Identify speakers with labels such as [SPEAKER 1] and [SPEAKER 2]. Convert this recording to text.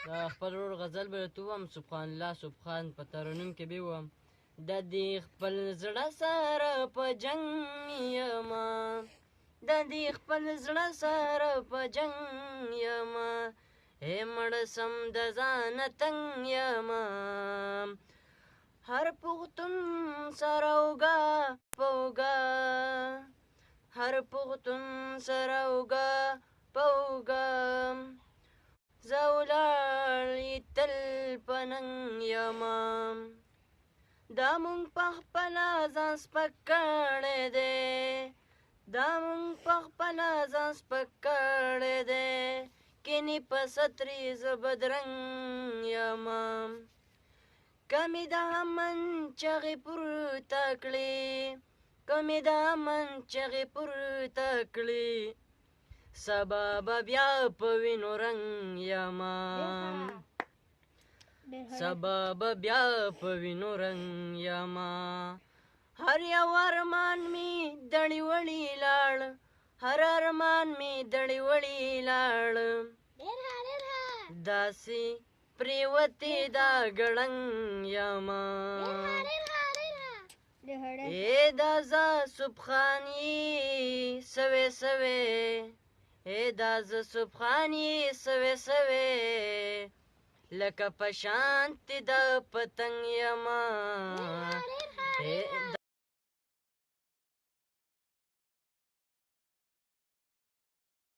[SPEAKER 1] خپل ورور غزل به درته ووایم سبحان الله سبحان په ترنم کې به ووایم د دې خپل زړه سره په جنګ یمه د دې خپل زړه سره په جنګ یمه ای مړه سم د ځانه تنګ یمه هر پښتون سره اوږه په اوږه هر پښتون سره اوږه په اوږه زه ولاړ یې تل په ننګ یمه دا مونږ پخپله ځان سپک کړی دی دا مونږ پخپله ځان سپک کړی دی کینې په سترې زه بدرنګ یمه که مې د امن چغې پورته کړې که مې د امن چغې پورته کړې سبا به بیا په وینو رنګ یمه سبا به بیا په وینو رنګ یمه هر یو ارمان مې دړې وړې لاړ هر ارمان مې دړې وړې لاړ داسې پریوتې دا ګړنګ یمه ای دا زه سبحان یې سوې سوې ای دا زه سبحان یې سوې سوې لکه په شانتې د پتنګ یمه